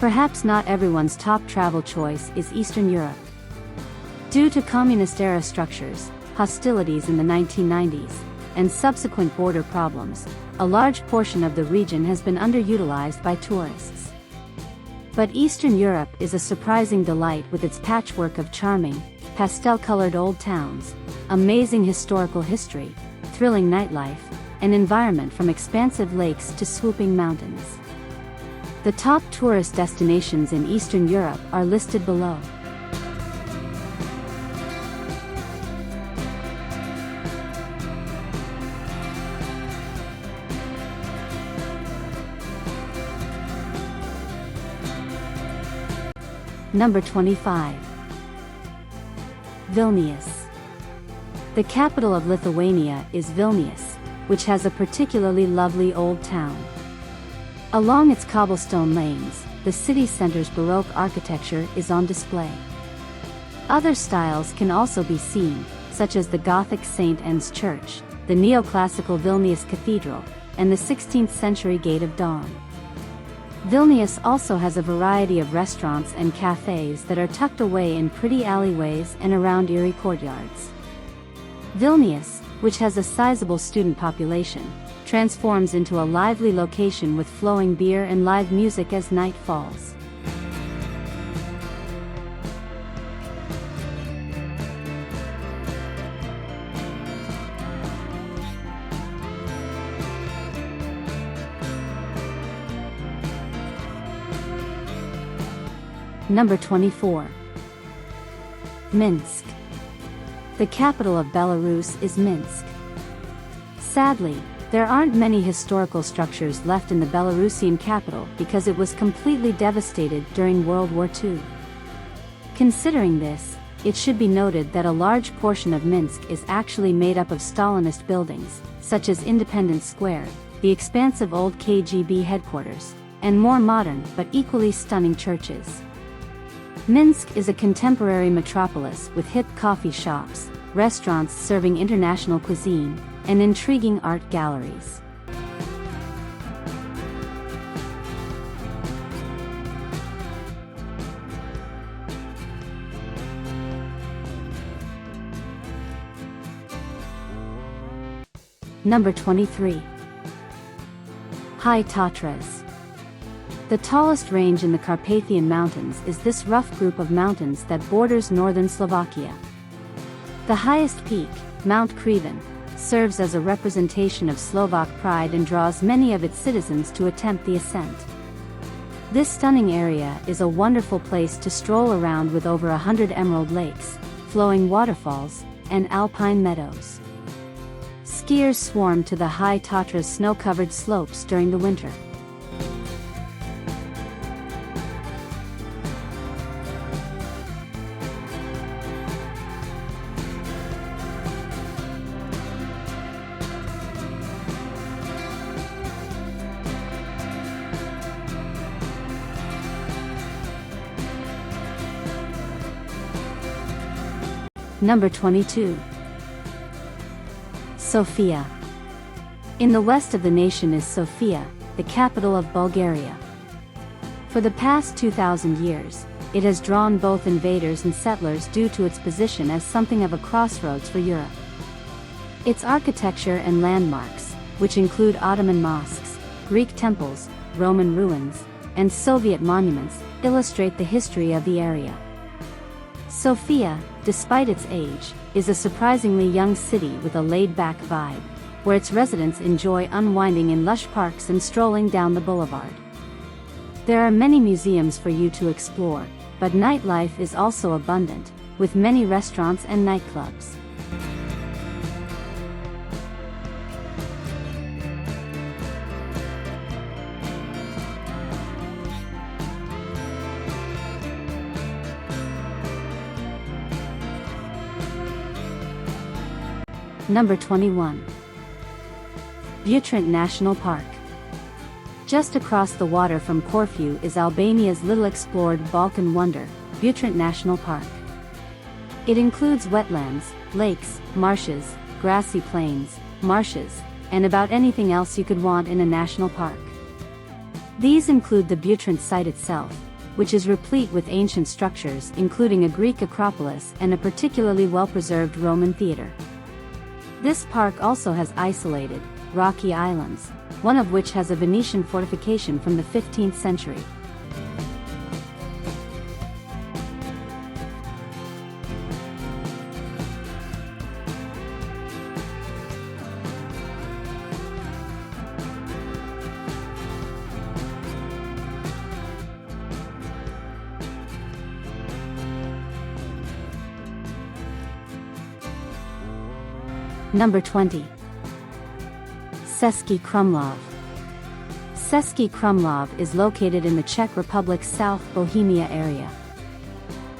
perhaps not everyone's top travel choice is Eastern Europe. Due to communist-era structures, hostilities in the 1990s, and subsequent border problems, a large portion of the region has been underutilized by tourists. But Eastern Europe is a surprising delight with its patchwork of charming, pastel-colored old towns, amazing historical history, thrilling nightlife, and environment from expansive lakes to swooping mountains. The top tourist destinations in Eastern Europe are listed below. Number 25. Vilnius. The capital of Lithuania is Vilnius, which has a particularly lovely old town. Along its cobblestone lanes, the city center's Baroque architecture is on display. Other styles can also be seen, such as the Gothic St. Anne's Church, the neoclassical Vilnius Cathedral, and the 16th century Gate of Dawn. Vilnius also has a variety of restaurants and cafes that are tucked away in pretty alleyways and around eerie courtyards. Vilnius, which has a sizable student population, transforms into a lively location with flowing beer and live music as night falls. Number 24. Minsk. The capital of Belarus is Minsk. Sadly, there aren't many historical structures left in the Belarusian capital because it was completely devastated during World War II. Considering this, it should be noted that a large portion of Minsk is actually made up of Stalinist buildings, such as Independence Square, the expansive old KGB headquarters, and more modern but equally stunning churches. Minsk is a contemporary metropolis with hip coffee shops, restaurants serving international cuisine, and intriguing art galleries. Number 23. High Tatras. The tallest range in the Carpathian Mountains is this rough group of mountains that borders northern Slovakia. The highest peak, Mount Kreven, serves as a representation of Slovak pride and draws many of its citizens to attempt the ascent. This stunning area is a wonderful place to stroll around with over 100 emerald lakes, flowing waterfalls, and alpine meadows. Skiers swarm to the High Tatras snow-covered slopes during the winter. Number 22. Sofia. In the west of the nation is Sofia, the capital of Bulgaria. For the past 2,000 years, it has drawn both invaders and settlers due to its position as something of a crossroads for Europe. Its architecture and landmarks, which include Ottoman mosques, Greek temples, Roman ruins, and Soviet monuments, illustrate the history of the area. Sofia, despite its age, is a surprisingly young city with a laid-back vibe, where its residents enjoy unwinding in lush parks and strolling down the boulevard. There are many museums for you to explore, but nightlife is also abundant, with many restaurants and nightclubs. Number 21. Butrint National Park. Just across the water from Corfu is Albania's little explored Balkan wonder, Butrint National Park. It includes wetlands, lakes, marshes, grassy plains, marshes, and about anything else you could want in a national park. These include the Butrint site itself, which is replete with ancient structures including a Greek acropolis and a particularly well-preserved Roman theater. This park also has isolated, rocky islands, one of which has a Venetian fortification from the 15th century. Number 20. Cesky Krumlov. Cesky Krumlov is located in the Czech Republic's South Bohemia area.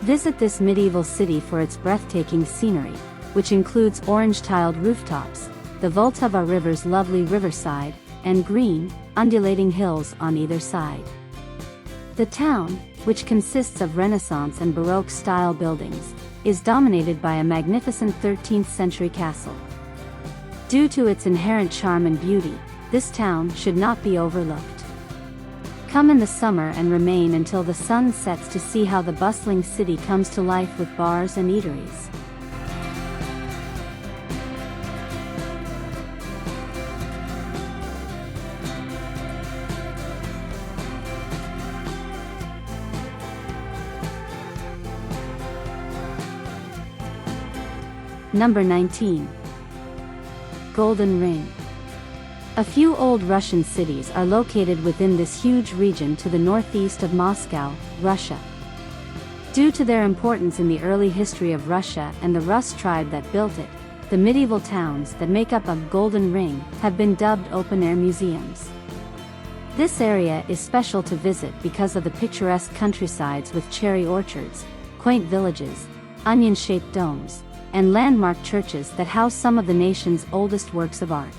Visit this medieval city for its breathtaking scenery, which includes orange-tiled rooftops, the Vltava River's lovely riverside, and green, undulating hills on either side. The town, which consists of Renaissance and Baroque-style buildings, is dominated by a magnificent 13th-century castle. Due to its inherent charm and beauty, this town should not be overlooked. Come in the summer and remain until the sun sets to see how the bustling city comes to life with bars and eateries. Number 19. Golden Ring. A few old Russian cities are located within this huge region to the northeast of Moscow, Russia. Due to their importance in the early history of Russia and the Rus tribe that built it, the medieval towns that make up a Golden Ring have been dubbed open-air museums. This area is special to visit because of the picturesque countrysides with cherry orchards, quaint villages, onion-shaped domes, and landmark churches that house some of the nation's oldest works of art.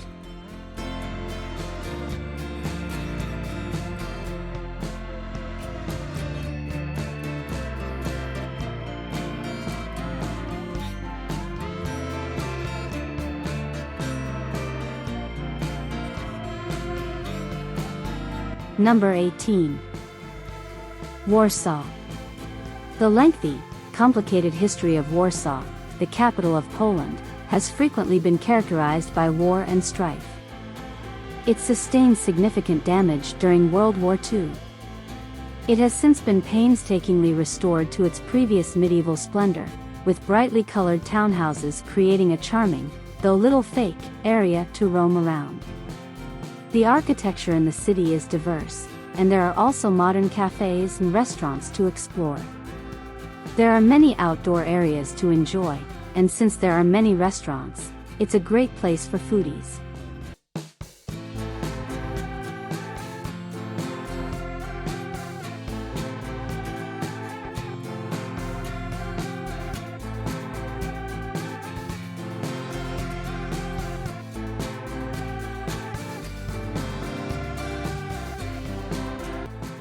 Number 18. Warsaw. The lengthy, complicated history of Warsaw, the capital of Poland, has frequently been characterized by war and strife. It sustained significant damage during World War II. It has since been painstakingly restored to its previous medieval splendor, with brightly colored townhouses creating a charming, though little fake, area to roam around. The architecture in the city is diverse, and there are also modern cafes and restaurants to explore. There are many outdoor areas to enjoy, and since there are many restaurants, it's a great place for foodies.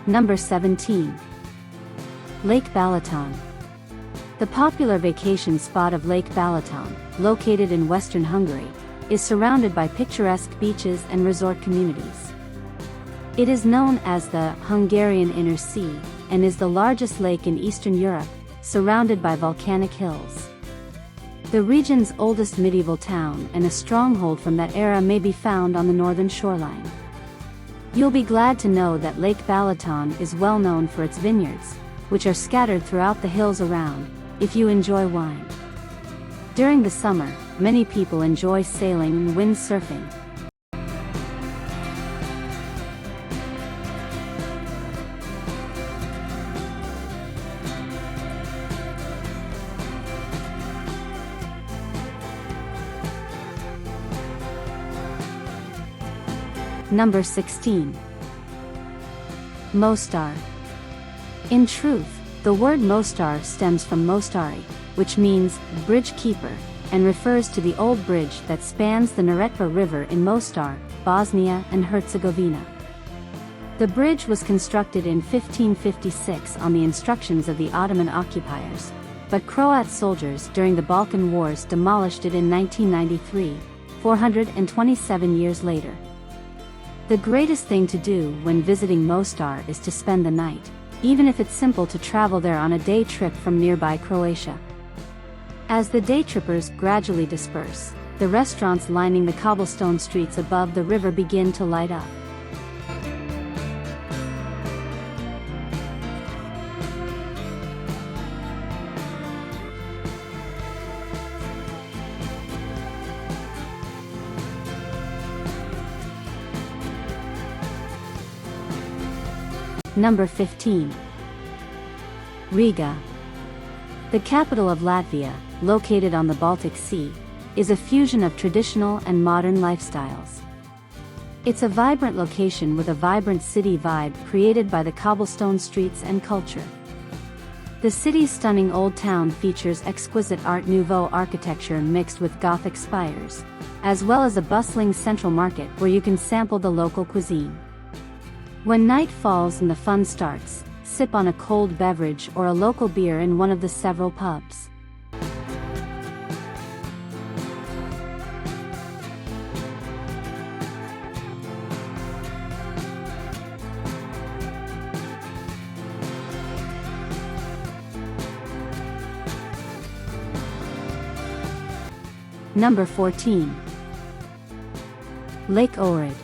Number 17. Lake Balaton. The popular vacation spot of Lake Balaton, located in western Hungary, is surrounded by picturesque beaches and resort communities. It is known as the Hungarian Inner Sea, and is the largest lake in Eastern Europe, surrounded by volcanic hills. The region's oldest medieval town and a stronghold from that era may be found on the northern shoreline. You'll be glad to know that Lake Balaton is well known for its vineyards, which are scattered throughout the hills around, if you enjoy wine. During the summer, many people enjoy sailing and windsurfing. Number 16. Mostar. In truth, the word Mostar stems from Mostari, which means bridge keeper, and refers to the old bridge that spans the Neretva River in Mostar, Bosnia and Herzegovina. The bridge was constructed in 1556 on the instructions of the Ottoman occupiers, but Croat soldiers during the Balkan Wars demolished it in 1993, 427 years later. The greatest thing to do when visiting Mostar is to spend the night, even if it's simple to travel there on a day trip from nearby Croatia. As the day trippers gradually disperse, the restaurants lining the cobblestone streets above the river begin to light up. Number 15. Riga. The capital of Latvia, located on the Baltic Sea, is a fusion of traditional and modern lifestyles. It's a vibrant location with a vibrant city vibe created by the cobblestone streets and culture. The city's stunning old town features exquisite Art Nouveau architecture mixed with Gothic spires, as well as a bustling central market where you can sample the local cuisine. When night falls and the fun starts, sip on a cold beverage or a local beer in one of the several pubs. Number 14. Lake Ohrid.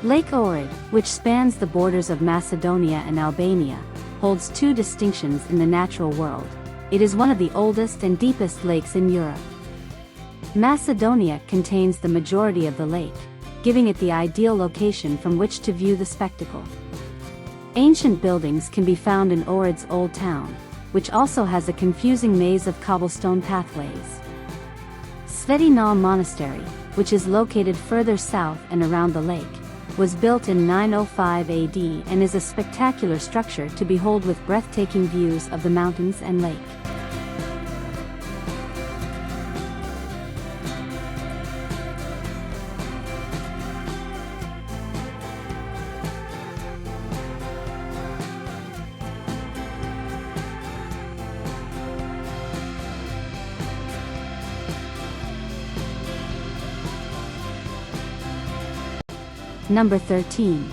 Lake Ohrid, which spans the borders of Macedonia and Albania, holds two distinctions in the natural world. It is one of the oldest and deepest lakes in Europe. Macedonia contains the majority of the lake, giving it the ideal location from which to view the spectacle. Ancient buildings can be found in Ohrid's old town, which also has a confusing maze of cobblestone pathways. Meteora Monastery, which is located further south and around the lake, was built in 905 AD and is a spectacular structure to behold with breathtaking views of the mountains and lake. Number 13.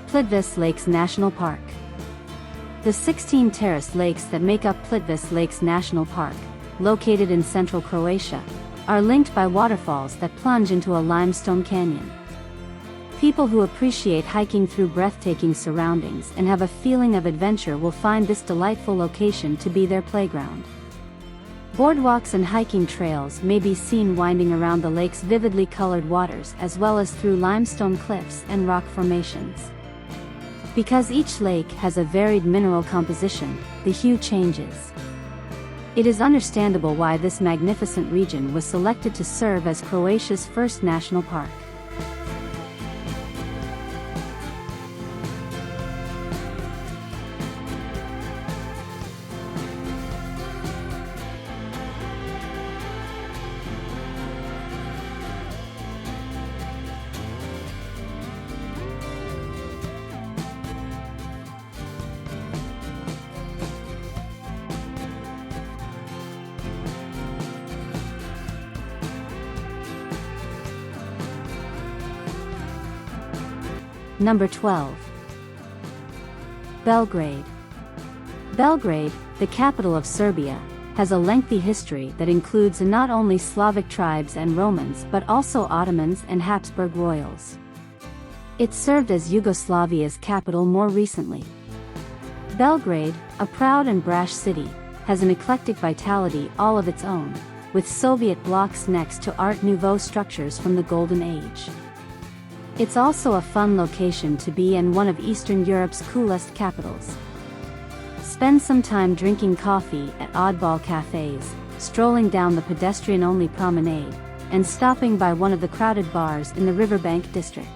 Plitvice Lakes National Park. The 16 terraced lakes that make up Plitvice Lakes National Park, located in central Croatia, are linked by waterfalls that plunge into a limestone canyon. People who appreciate hiking through breathtaking surroundings and have a feeling of adventure will find this delightful location to be their playground. Boardwalks and hiking trails may be seen winding around the lake's vividly colored waters as well as through limestone cliffs and rock formations. Because each lake has a varied mineral composition, the hue changes. It is understandable why this magnificent region was selected to serve as Croatia's first national park. Number 12. Belgrade. Belgrade, the capital of Serbia, has a lengthy history that includes not only Slavic tribes and Romans but also Ottomans and Habsburg royals. It served as Yugoslavia's capital more recently. Belgrade, a proud and brash city, has an eclectic vitality all of its own, with Soviet blocks next to Art Nouveau structures from the Golden Age. It's also a fun location to be and one of Eastern Europe's coolest capitals. Spend some time drinking coffee at oddball cafes, strolling down the pedestrian-only promenade, and stopping by one of the crowded bars in the Riverbank district.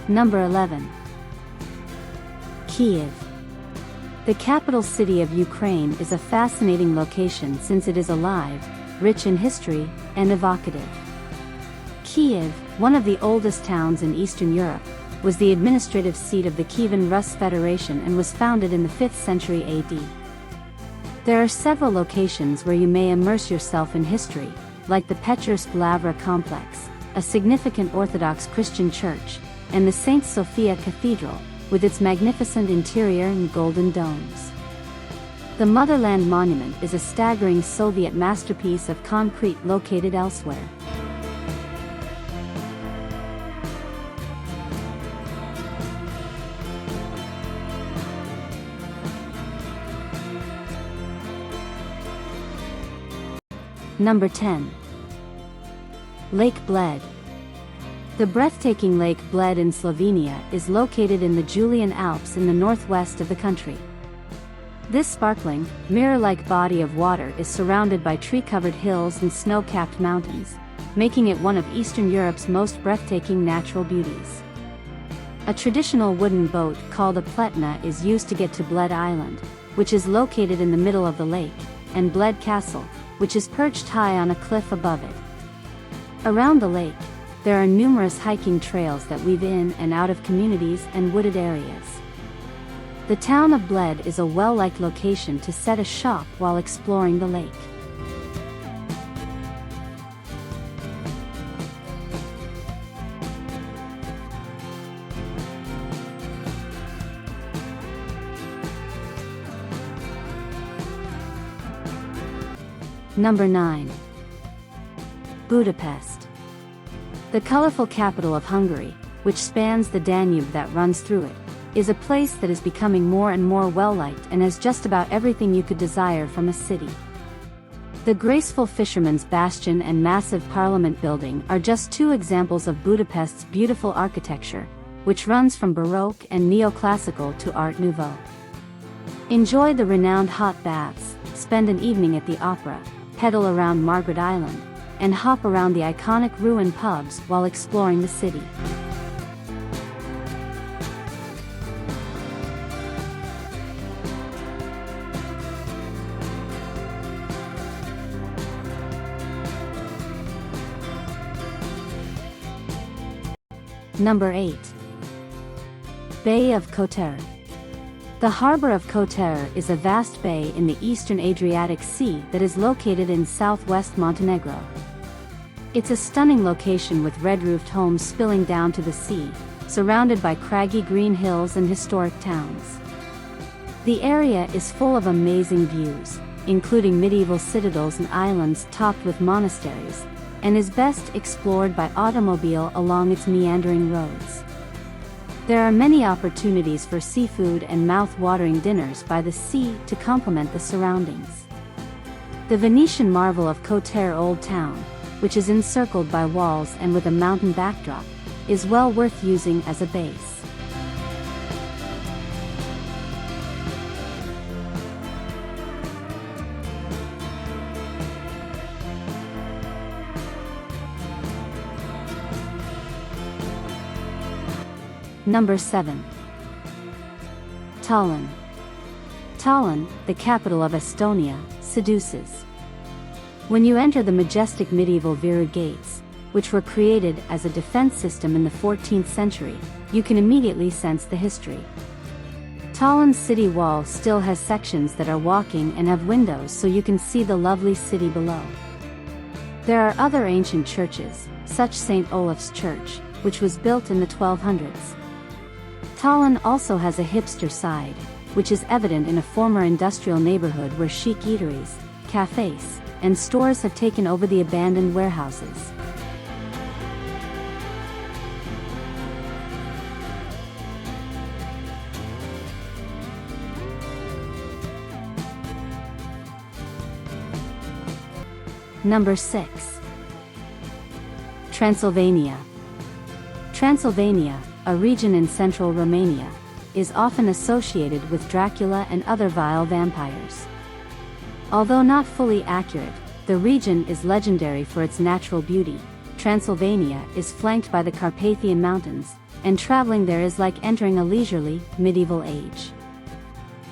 Number 11. Kiev. The capital city of Ukraine is a fascinating location since it is alive, rich in history, and evocative. Kiev, one of the oldest towns in Eastern Europe, was the administrative seat of the Kievan Rus Federation and was founded in the 5th century AD. There are several locations where you may immerse yourself in history, like the Petersburg Lavra complex, a significant Orthodox Christian church, and the St. Sofia Cathedral, with its magnificent interior and golden domes. The Motherland Monument is a staggering Soviet masterpiece of concrete located elsewhere. Number 10. Lake Bled. The breathtaking Lake Bled in Slovenia is located in the Julian Alps in the northwest of the country. This sparkling, mirror-like body of water is surrounded by tree-covered hills and snow-capped mountains, making it one of Eastern Europe's most breathtaking natural beauties. A traditional wooden boat called a pletna is used to get to Bled Island, which is located in the middle of the lake, and Bled Castle, which is perched high on a cliff above it. Around the lake, there are numerous hiking trails that weave in and out of communities and wooded areas. The town of Bled is a well-liked location to set a shop while exploring the lake. Number 9. Budapest. The colorful capital of Hungary, which spans the Danube that runs through it, is a place that is becoming more and more well-liked and has just about everything you could desire from a city. The graceful Fisherman's Bastion and massive Parliament building are just two examples of Budapest's beautiful architecture, which runs from Baroque and Neoclassical to Art Nouveau. Enjoy the renowned hot baths, spend an evening at the opera, pedal around Margaret Island, and hop around the iconic ruined pubs while exploring the city. Number 8. Bay of Kotor. The harbor of Kotor is a vast bay in the eastern Adriatic Sea that is located in southwest Montenegro. It's a stunning location with red-roofed homes spilling down to the sea, surrounded by craggy green hills and historic towns. The area is full of amazing views, including medieval citadels and islands topped with monasteries, and is best explored by automobile along its meandering roads. There are many opportunities for seafood and mouth-watering dinners by the sea to complement the surroundings. The Venetian marvel of Kotor Old Town, which is encircled by walls and with a mountain backdrop, is well worth using as a base. Number 7. Tallinn. Tallinn, the capital of Estonia, seduces. When you enter the majestic medieval Viru gates, which were created as a defense system in the 14th century, you can immediately sense the history. Tallinn's city wall still has sections that are walking and have windows so you can see the lovely city below. There are other ancient churches, such St. Olaf's Church, which was built in the 1200s. Tallinn also has a hipster side, which is evident in a former industrial neighborhood where chic eateries, cafes, and stores have taken over the abandoned warehouses. Number 6. Transylvania. Transylvania, a region in central Romania, is often associated with Dracula and other vile vampires. Although not fully accurate, the region is legendary for its natural beauty. Transylvania is flanked by the Carpathian Mountains, and traveling there is like entering a leisurely, medieval age.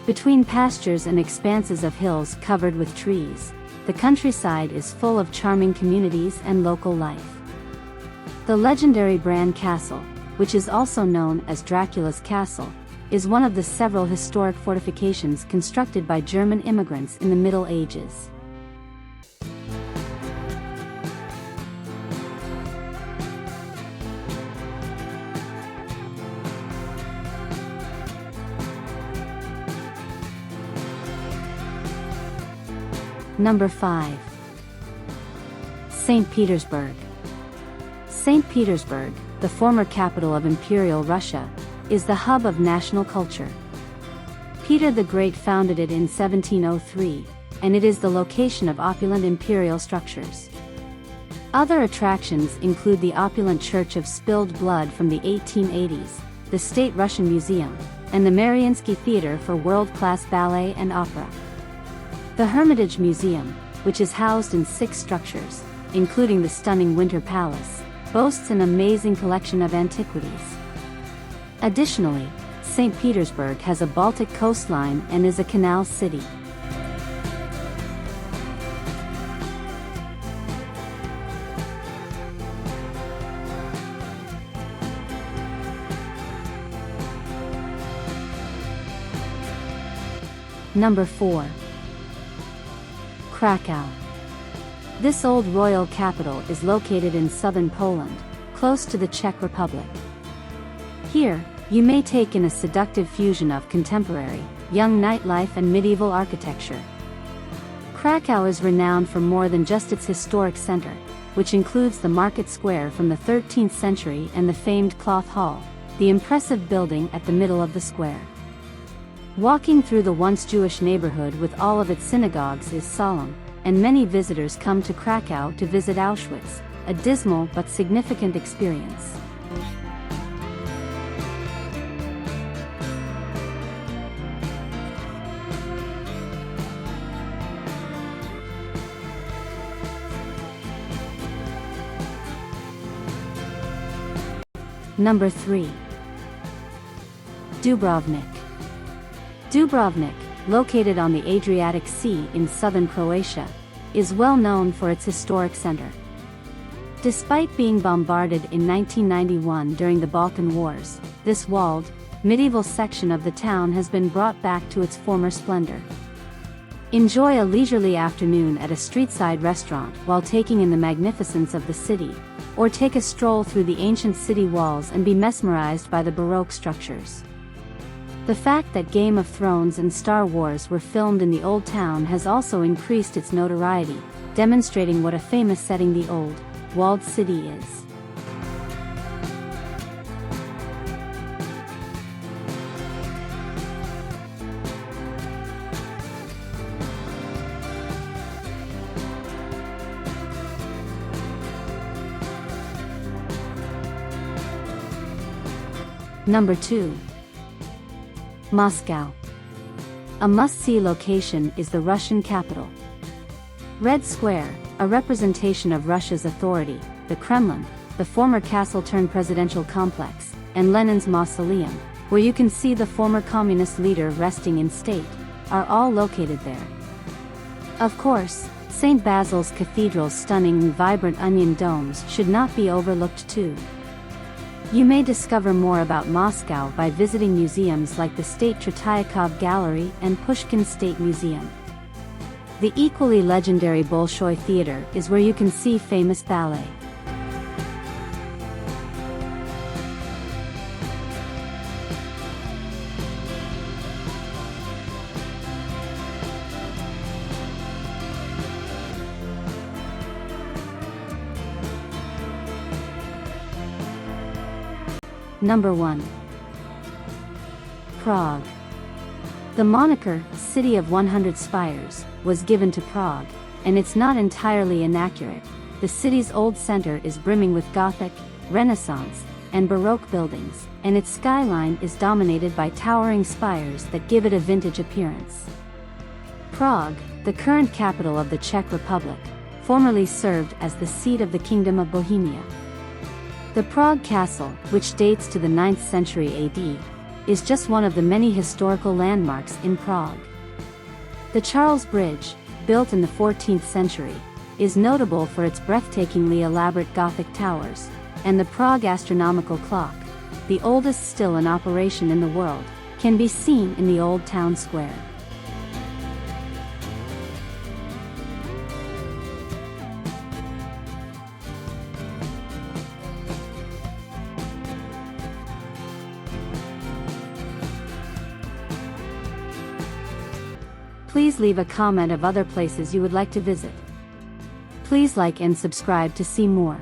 Between pastures and expanses of hills covered with trees, the countryside is full of charming communities and local life. The legendary Bran Castle, which is also known as Dracula's Castle, is one of the several historic fortifications constructed by German immigrants in the Middle Ages. Number 5. St. Petersburg. St. Petersburg, the former capital of Imperial Russia, is the hub of national culture. Peter the Great founded it in 1703, and it is the location of opulent imperial structures. Other attractions include the opulent Church of Spilled Blood from the 1880s, the State Russian Museum, and the Mariinsky Theater for world-class ballet and opera. The Hermitage Museum, which is housed in 6 structures, including the stunning Winter Palace, boasts an amazing collection of antiquities. Additionally, St. Petersburg has a Baltic coastline and is a canal city. Number 4. Krakow. This old royal capital is located in southern Poland, close to the Czech Republic. Here, you may take in a seductive fusion of contemporary, young nightlife and medieval architecture. Krakow is renowned for more than just its historic center, which includes the market square from the 13th century and the famed Cloth Hall, the impressive building at the middle of the square. Walking through the once Jewish neighborhood with all of its synagogues is solemn, and many visitors come to Krakow to visit Auschwitz, a dismal but significant experience. Number 3. Dubrovnik. Dubrovnik, located on the Adriatic Sea in southern Croatia, is well known for its historic center. Despite being bombarded in 1991 during the Balkan Wars, this walled, medieval section of the town has been brought back to its former splendor. Enjoy a leisurely afternoon at a street-side restaurant while taking in the magnificence of the city, or take a stroll through the ancient city walls and be mesmerized by the Baroque structures. The fact that Game of Thrones and Star Wars were filmed in the Old Town has also increased its notoriety, demonstrating what a famous setting the old, walled city is. Number 2. Moscow. A must-see location is the Russian capital. Red Square, a representation of Russia's authority, the Kremlin, the former castle-turned-presidential complex, and Lenin's mausoleum, where you can see the former communist leader resting in state, are all located there. Of course, St. Basil's Cathedral's stunning and vibrant onion domes should not be overlooked too. You may discover more about Moscow by visiting museums like the State Tretiakov Gallery and Pushkin State Museum. The equally legendary Bolshoi Theater is where you can see famous ballet. Number 1. Prague. The moniker, City of 100 Spires, was given to Prague, and it's not entirely inaccurate. The city's old center is brimming with Gothic, Renaissance, and Baroque buildings, and its skyline is dominated by towering spires that give it a vintage appearance. Prague, the current capital of the Czech Republic, formerly served as the seat of the Kingdom of Bohemia. The Prague Castle, which dates to the 9th century AD, is just one of the many historical landmarks in Prague. The Charles Bridge, built in the 14th century, is notable for its breathtakingly elaborate Gothic towers, and the Prague astronomical clock, the oldest still in operation in the world, can be seen in the old town square. Please leave a comment of other places you would like to visit. Please like and subscribe to see more.